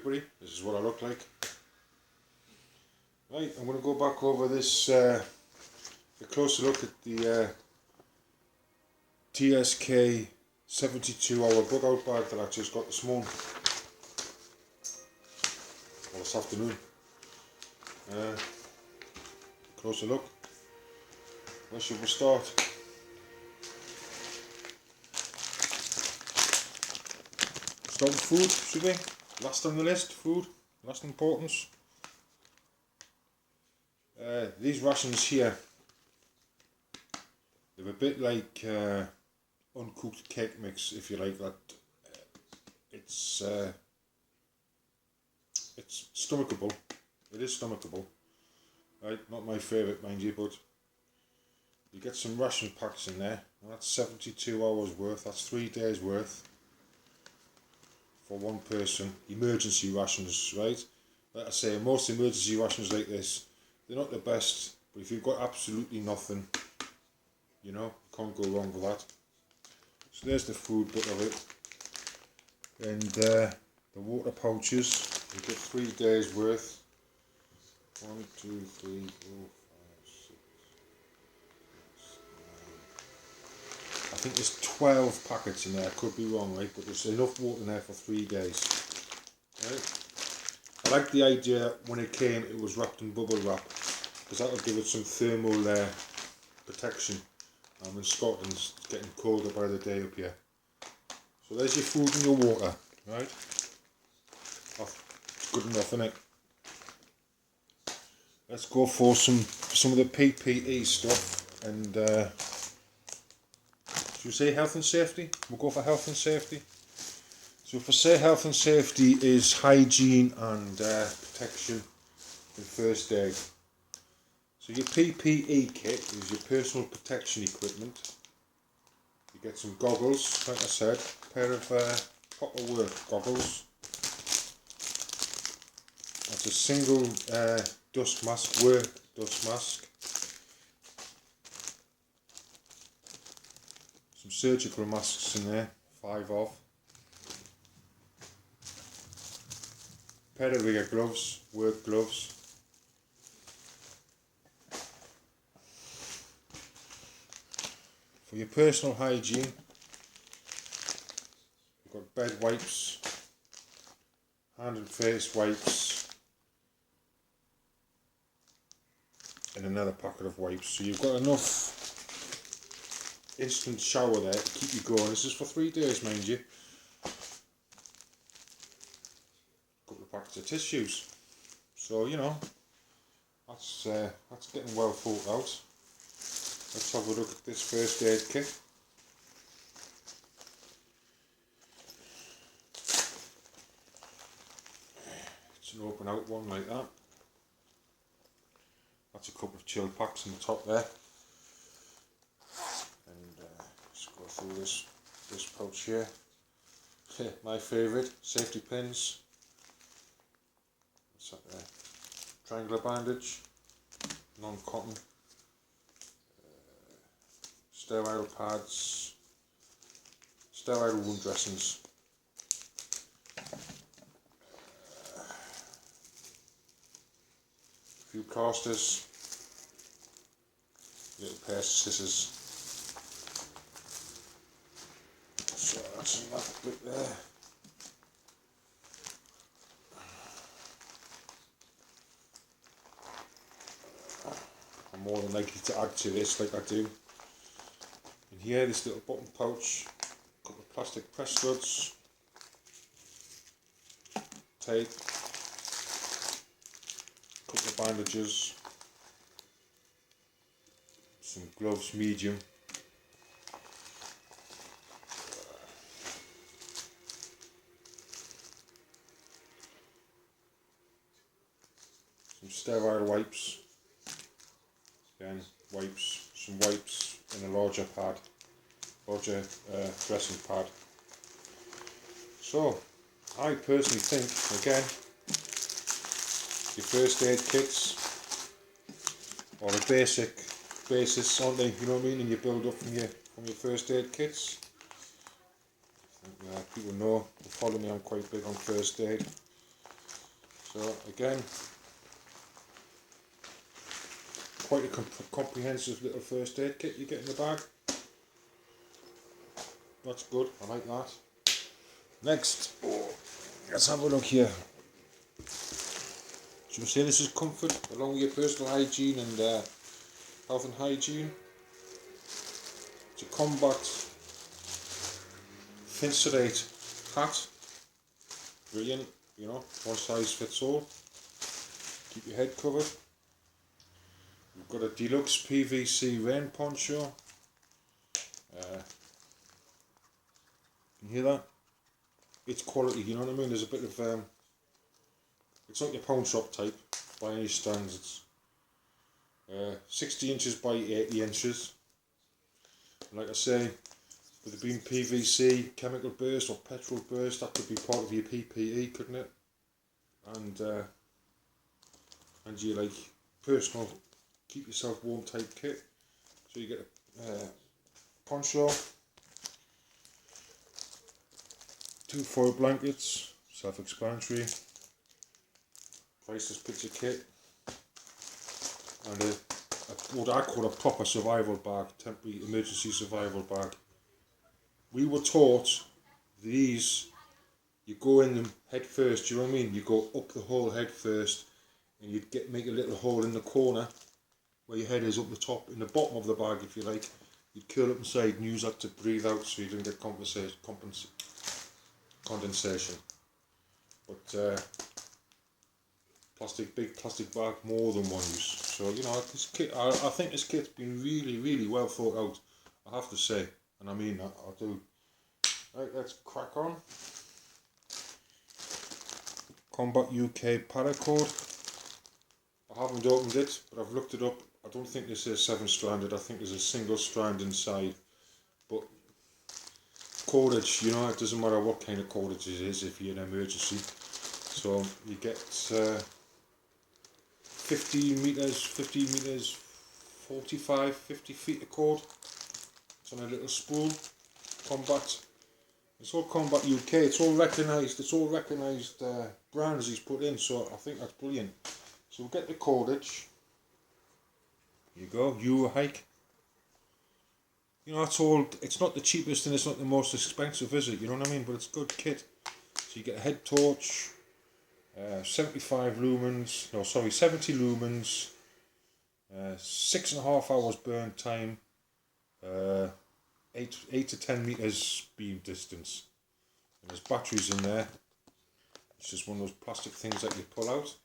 everybody. This is what I look like. Right, I'm going to go back over this, a closer look at the TSK 72-hour bug out bag that I just got this morning, or this afternoon. Closer look. Where should we start? Start with food, should we? Last on the list, food, last importance. These rations here, they're a bit like uncooked cake mix, if you like that. It's stomachable. It is stomachable. Right, not my favourite, mind you, but you get some ration packs in there, and that's 72 hours worth. That's 3 days worth for one person. Emergency rations, right? Like I say, most emergency rations like this, they're not the best, but if you've got absolutely nothing, you know, you can't go wrong with that. So there's the food bit of it, and the water pouches. You get 3 days worth. 1, 2, 3, 4, 5, 6, 7. I think there's 12 packets in there. I could be wrong, right? But there's enough water in there for 3 days. Right? I like the idea that when it came, it was wrapped in bubble wrap, because that will give it some thermal protection. In Scotland, it's getting colder by the day up here. So there's your food and your water, right? It's good enough, isn't it? Let's go for some of the PPE stuff, and should we say health and safety? We'll go for health and safety. So if I say health and safety is hygiene and protection and first aid. So your PPE kit is your personal protection equipment. You get some goggles, like I said, a pair of proper work goggles. That's a single dust mask, work dust mask. Some surgical masks in there, 5 of. Pair of rigger gloves, work gloves. For your personal hygiene, you've got bed wipes, hand and face wipes, and another packet of wipes. So you've got enough instant shower there to keep you going. This is for 3 days, mind you. A couple of packets of tissues. So you know, that's getting well thought out. Let's have a look at this first aid kit. It's an open out one like that. That's a couple of chill packs on the top there. And let's go through this pouch here. My favourite, safety pins. What's that there? Triangular bandage, non-cotton. Sterile pads, sterile wound dressings, a few casters, little pair of scissors. So that's in that bit there. I'm more than likely to add to this like I do. Here, this little bottom pouch, a couple of plastic press studs, tape, a couple of bandages, some gloves, medium, some sterile wipes, again wipes, some wipes in a larger pad. Larger dressing pad. So, I personally think, again, your first aid kits are a basis, aren't they? You know what I mean? And you build up from your first aid kits. I think people know, who follow me, I'm quite big on first aid. So again, quite a comprehensive little first aid kit you get in the bag. That's good, I like that. Next, let's have a look here. Should we say this is comfort along with your personal hygiene and health and hygiene? It's a combat Fincerate hat. Brilliant, you know, one size fits all. Keep your head covered. We've got a deluxe PVC rain poncho. Can you hear that? It's quality, you know what I mean? There's a bit of, it's not your pawn shop type by any standards. It's 60 inches by 80 inches. Like I say, with it being PVC, chemical burst or petrol burst, that could be part of your PPE, couldn't it? And your like personal keep yourself warm type kit. So you get a poncho, 2 foil blankets, self-explanatory, crisis picture kit, and what I call a proper survival bag, temporary emergency survival bag. We were taught these, you go in them head first, you know what I mean? You go up the hole head first, and you'd make a little hole in the corner where your head is up the top, in the bottom of the bag if you like. You'd curl up inside and use that to breathe out so you didn't get condensation. But big plastic bag, more than one use. So you know, this kit, I think this kit's been really well thought out, I have to say, and I mean that, I do. Right, let's crack on. Combat UK paracord. I haven't opened it, but I've looked it up. I don't think this is 7-stranded, I think there's a single strand inside. But cordage, you know, it doesn't matter what kind of cordage it is if you're in an emergency. So you get 15 meters, 45, 50 feet of cord. It's on a little spool. Combat. It's all Combat UK. It's all recognised. It's all recognised brands he's put in. So I think that's brilliant. So we'll get the cordage. Here you go. Euro hike. You know, it's all. It's not the cheapest and it's not the most expensive, is it? You know what I mean? But it's good kit. So you get a head torch. 75 lumens. No, sorry, 70 lumens. 6.5 hours burn time. 8 to 10 meters beam distance, and there's batteries in there. It's just one of those plastic things that you pull out.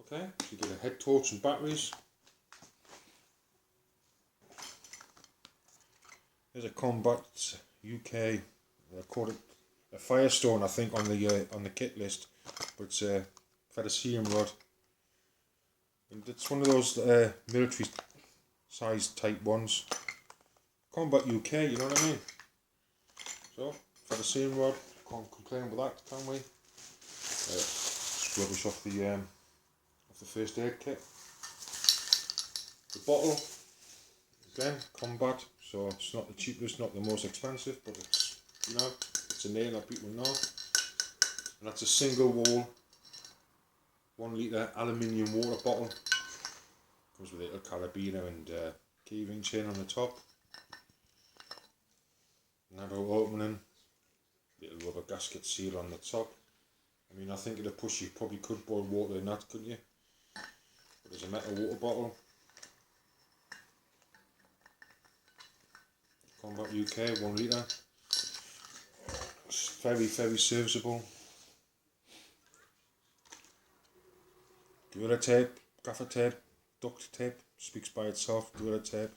Okay, so you get a head torch and batteries. There's a Combat UK, they call it a Firestone, I think, on the kit list, but it's a Fedicium rod, and it's one of those military size type ones. Combat UK, you know what I mean? So, Fedicium rod, can't complain with that, can we? Just rubbish off the first aid kit. The bottle, again, Combat, so it's not the cheapest, not the most expensive, but it's, you know, it's a name that people know. And that's a single wall, 1 litre aluminium water bottle. Comes with a little carabiner and keyring chain on the top. Narrow opening, little rubber gasket seal on the top. I mean, I think at a push you probably could boil water in that, couldn't you? But there's a metal water bottle. Combat UK, 1 litre. It's very serviceable. Gorilla tape, gaffer tape, duct tape, speaks by itself. Gorilla tape,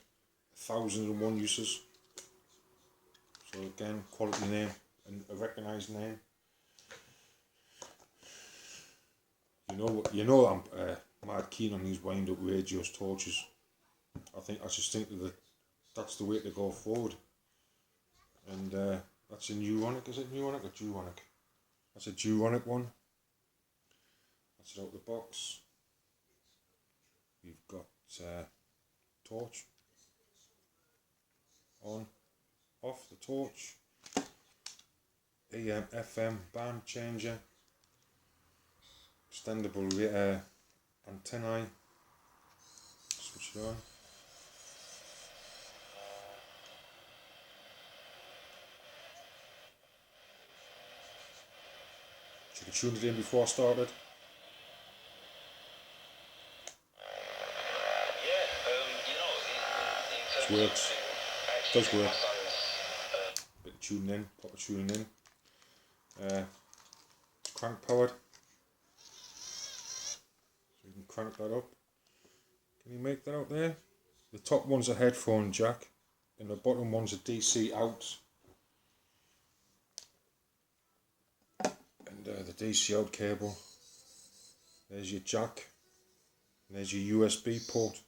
1001 uses. So again, quality name and a recognised name. You know I'm mad keen on these wind up radios torches. I just think that that's the way to go forward. And that's a Neuronic, is it Neuronic or Duronic? That's a Duronic one. That's it out the box. You've got torch on. Off the torch, AM, FM, band changer, extendable antennae. Switch it on. Should have tuned it in before I started. This works. It does work. Bit of tuning in, proper tuning in. Crank powered. So you can crank that up. Can you make that out there? The top one's a headphone jack and the bottom one's a DC out. And the DC out cable. There's your jack. And there's your USB port.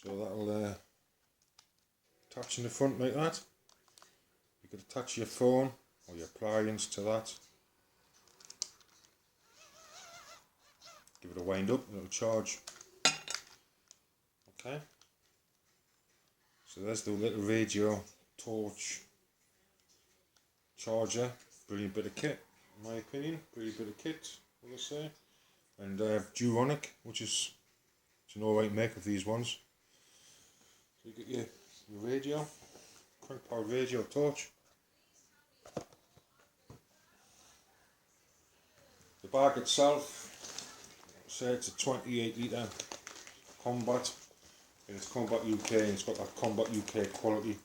So that'll attach in the front like that. You could attach your phone or your appliance to that. Give it a wind up and it'll charge. Okay. So there's the little radio torch charger. Brilliant bit of kit, in my opinion. Brilliant bit of kit, what I say. And Duronic, which is an alright make of these ones. So you get your radio, crank powered radio torch. The bag itself, say it's a 28 litre Combat, and it's Combat UK, and it's got that Combat UK quality.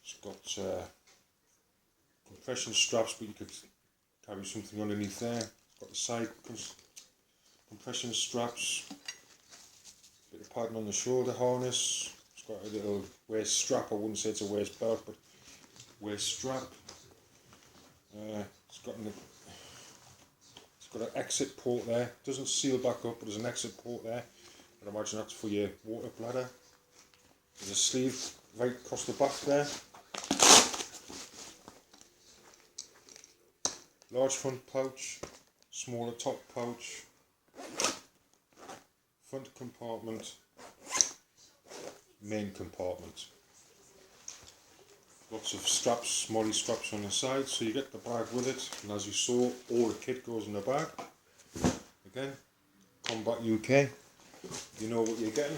It's got compression straps, but you could carry something underneath there. It's got the side compression straps, bit of padding on the shoulder harness. It's got a little waist strap. I wouldn't say it's a waist belt, but waist strap. It's got an exit port there. It doesn't seal back up, but there's an exit port there. I'd imagine that's for your water bladder. There's a sleeve right across the back there. Large front pouch, smaller top pouch, front compartment, main compartment. Lots of straps, molly straps on the side, so you get the bag with it, and as you saw, all the kit goes in the bag. Again, Combat UK, you know what you're getting.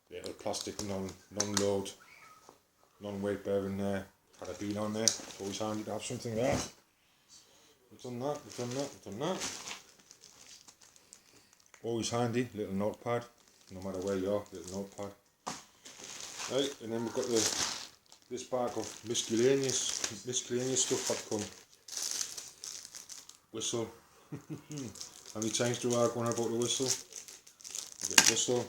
Little plastic non-load, non-weight bearing carabiner on there. It's always handy to have something there. We've done that, we've done that, we've done that. Always handy, little notepad, no matter where you are, little notepad. Right, and then we've got this bag of miscellaneous stuff that come. Whistle. How many times do I go on about the whistle? You get a whistle.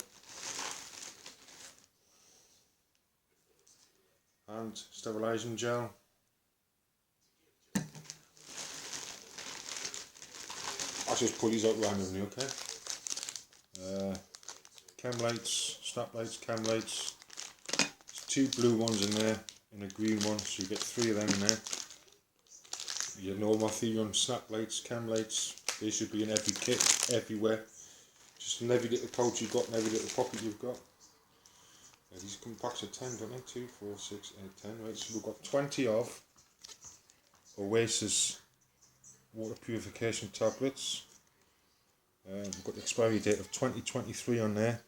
And sterilising gel. I'll just pull these out randomly, okay? Chem lights, snap lights, chem lights. There's 2 blue ones in there and a green one, so you get 3 of them in there. Your normal Theon snap lights, chem lights, they should be in every kit, everywhere. Just in every little pouch you've got, in every little pocket you've got. These come packs of 10, don't they? 2, 4, 6, 8, 10. Right, so we've got 20 of Oasis water purification tablets. We've got the expiry date of 2023 on there,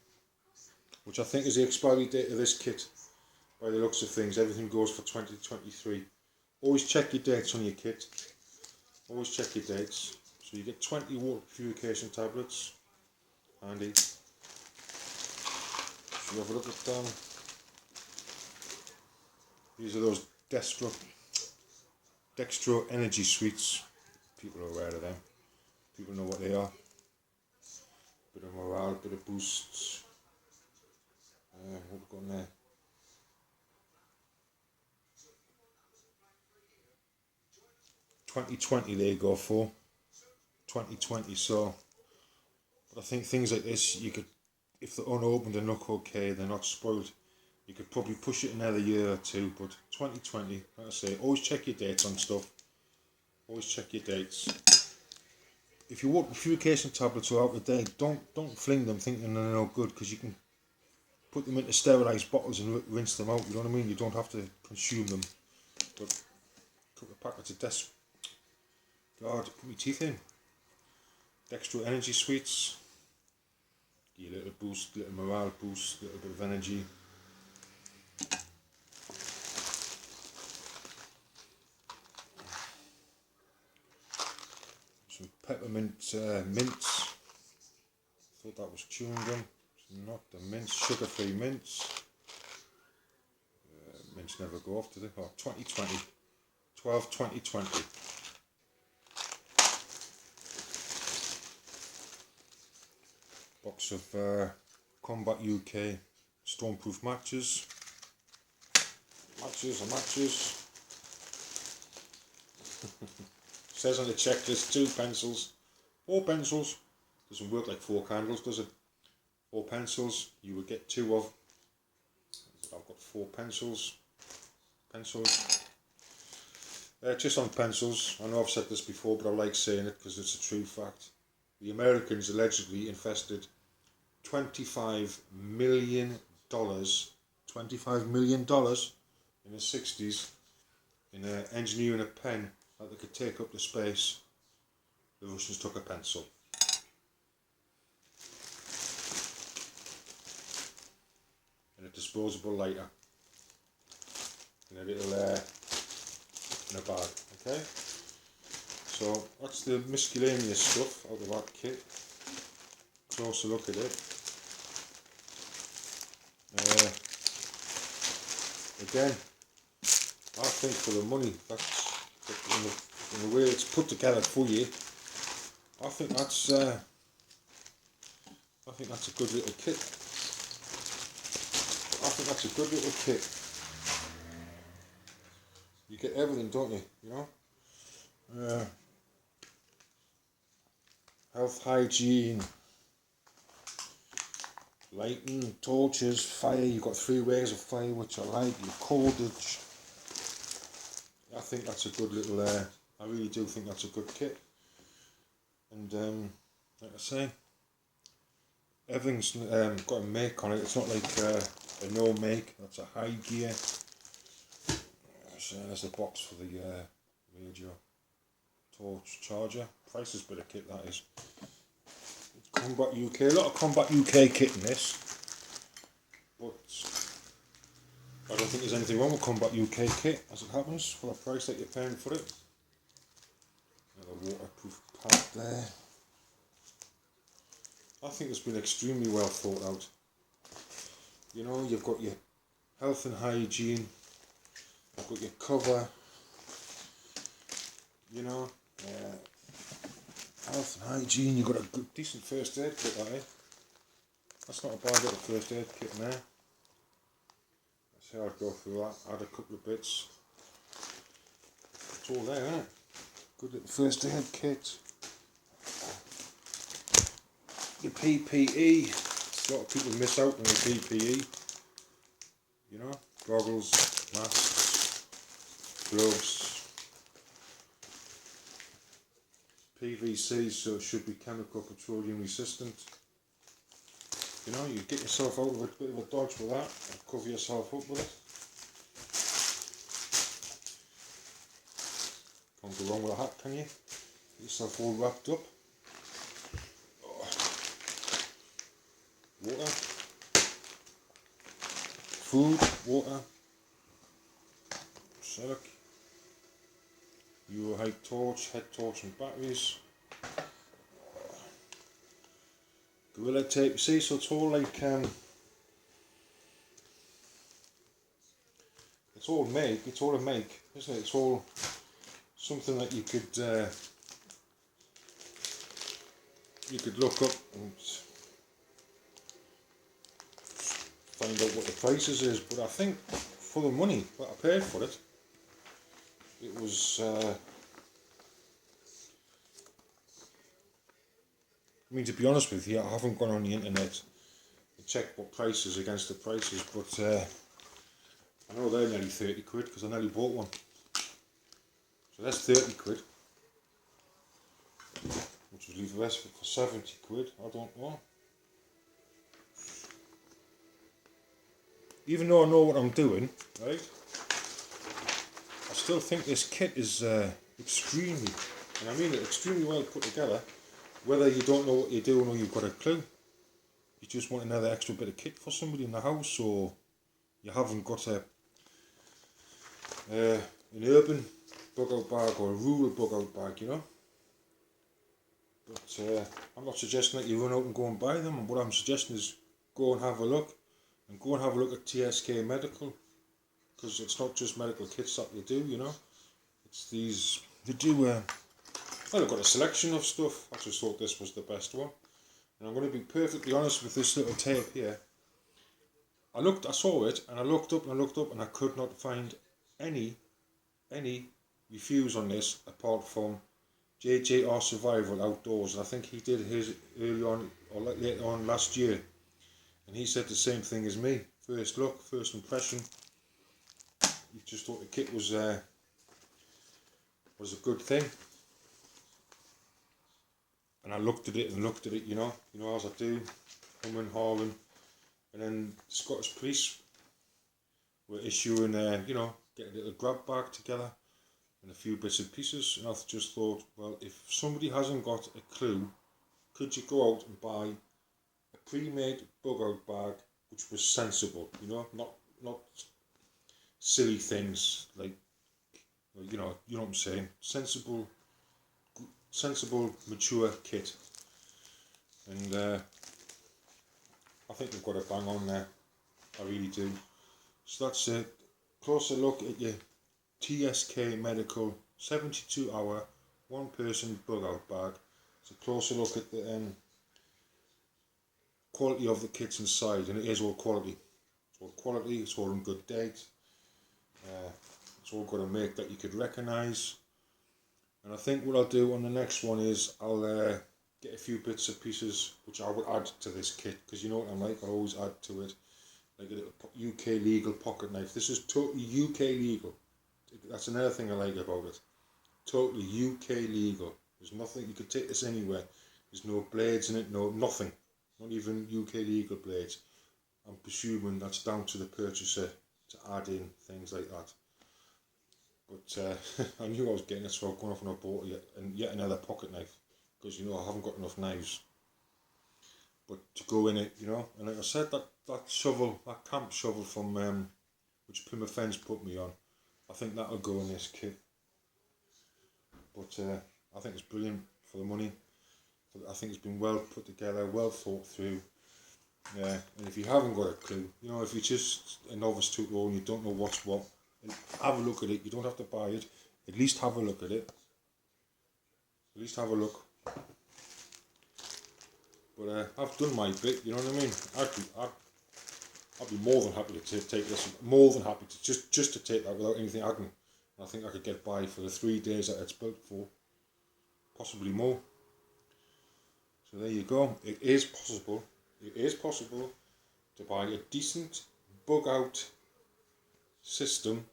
which I think is the expiry date of this kit. By the looks of things, everything goes for 2023. Always check your dates on your kit. Always check your dates. So you get 20 water purification tablets. Handy. So you have a look at them. These are those Dextro Energy Sweets. People are aware of them. People know what they are. Bit of morale, bit of boosts. What have we got in there? $20.20 they go for. 2020. So, but I think things like this, you could, if they're unopened and look okay, they're not spoiled, you could probably push it another year or 2. But 2020, like I say, always check your dates on stuff. Always check your dates. If your water purification tablets are out of date, don't fling them thinking they're no good, because you can put them into sterilised bottles and rinse them out. You know what I mean? You don't have to consume them. But a couple of packets of God, put my teeth in. Dextro Energy Sweets. Give you a little boost, little morale boost, little bit of energy. Some peppermint mints. Thought that was chewing gum. It's not the mints, sugar-free mints. Mints never go off, do they? Oh, 2020. 12-20-20. Box of Combat UK Stormproof matches. Matches. Says on the checklist 2 pencils, 4 pencils. Doesn't work like 4 candles, does it? 4 pencils, you would get 2 of. I've got 4 pencils. Just on pencils, I know I've said this before, but I like saying it because it's a true fact. The Americans allegedly invested $25 million in the 60s in engineering a pen that they could take up to space. The Russians took a pencil. And a disposable lighter. In a little in a bag, okay? So that's the miscellaneous stuff out of that kit. Closer look at it. Again, I think for the money, that's in the way it's put together for you, I think that's a good little kit. You get everything, don't you? You know, health, hygiene, lighting, torches, fire. You've got 3 ways of fire, which I like. Your cordage. I think that's a good little. I really do think that's a good kit. And like I say, everything's got a make on it. It's not like a no make. That's a high gear. So there's a box for the radio, torch, charger. Priceless bit of kit that is. Combat UK, a lot of Combat UK kit in this, but I don't think there's anything wrong with Combat UK kit as it happens for the price that you're paying for it. Another waterproof pad there. I think it's been extremely well thought out. You know, you've got your health and hygiene, you've got your cover, you know, health and hygiene, you've got a good, decent first aid kit that is. That's not a bad little first aid kit in there. Let's see how I'd go through that, add a couple of bits. It's all there, isn't it? Good little first aid kit. Your PPE, a lot of people miss out on the PPE, you know, goggles, masks, gloves, PVC, so it should be chemical petroleum resistant. You know, you get yourself out of a bit of a dodge with that and cover yourself up with it. Can't go wrong with a hat, can you? Get yourself all wrapped up. Water, food, water, silk, Euro height torch, head torch and batteries, gorilla tape. You see, so it's all like it's all a make, isn't it? It's all something that you could look up and find out what the prices is, but I think for the money that I paid for it, it was I mean, to be honest with you, I haven't gone on the internet to check what prices against the prices, but I know they're nearly 30 quid because I nearly bought one. So that's 30 quid, which would leave the rest for 70 quid, I don't know. Even though I know what I'm doing, right, I still think this kit is extremely, And I mean it extremely well put together. Whether you don't know what you're doing or you've got a clue, you just want another extra bit of kit for somebody in the house, or you haven't got an urban bug out bag or a rural bug out bag, you know. But I'm not suggesting that you run out and go and buy them. And what I'm suggesting is go and have a look, and go and have a look at TSK Medical, because it's not just medical kits that they do, you know. It's these, they do, well, they've got a selection of stuff. I just thought this was the best one. And I'm going to be perfectly honest with this little tape here. I saw it, and I looked up and I looked up, and I could not find any reviews on this apart from JJR Survival Outdoors. And I think he did his early on or later on last year, and he said the same thing as me. First look, first impression, he just thought the kit was a good thing. And I looked at it and looked at it, you know as I do, humming, hawing. And then the Scottish Police were issuing, getting a little grab bag together and a few bits and pieces. And I just thought, well, if somebody hasn't got a clue, could you go out and buy a pre-made bug out bag which was sensible, not silly things like, you know what I'm saying, sensible, mature kit. And I think we've got a bang on there. I really do. So that's a closer look at your TSK Medical 72-hour one-person bug out bag. It's a closer look at the quality of the kits inside, and it is all quality. It's all quality. It's all in good date. It's all got a make that you could recognise. And I think what I'll do on the next one is I'll get a few bits and pieces which I would add to this kit, because you know what I'm like, I always add to it, like a little UK legal pocket knife. This is totally UK legal. That's another thing I like about it. Totally UK legal. There's nothing, you could take this anywhere. There's no blades in it, nothing. Not even UK legal blades. I'm presuming that's down to the purchaser to add in things like that. But I knew I was getting it, so I've gone off and I bought yet another pocket knife, because I haven't got enough knives. But to go in it, and like I said, that shovel, that camp shovel from which Plymouth Fence put me on, I think that'll go in this kit. But I think it's brilliant for the money. I think it's been well put together, well thought through. And if you haven't got a clue, if you're just a novice to it all and you don't know what's what, have a look at it. You don't have to buy it. At least have a look at it. At least have a look. But I've done my bit, you know what I mean? I'd be more than happy to take this. More than happy to just to take that without anything adding. I think I could get by for the 3 days that it's built for. Possibly more. So there you go. It is possible. It is possible to buy a decent bug out system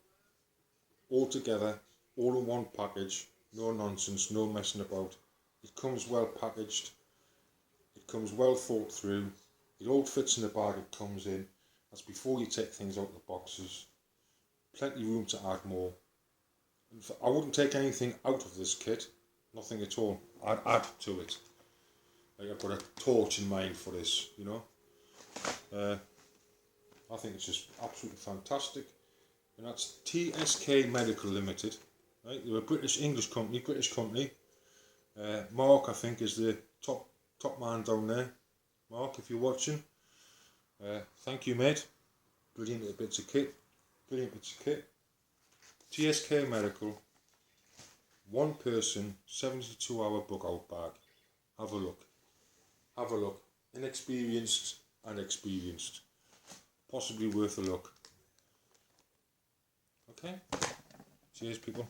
all together, all in one package. No nonsense, no messing about. It comes well packaged. It comes well thought through. It all fits in the bag it comes in. That's before you take things out of the boxes. Plenty of room to add more. I wouldn't take anything out of this kit. Nothing at all. I'd add to it. Like I've got a torch in mind for this, I think it's just absolutely fantastic. And that's TSK Medical Limited. Right? They're a British company. Mark, I think, is the top man down there. Mark, if you're watching, thank you, mate. Brilliant little bits of kit. TSK Medical, one person, 72-hour bug out bag. Have a look. Inexperienced and experienced. Possibly worth a look. Okay. Cheers, people.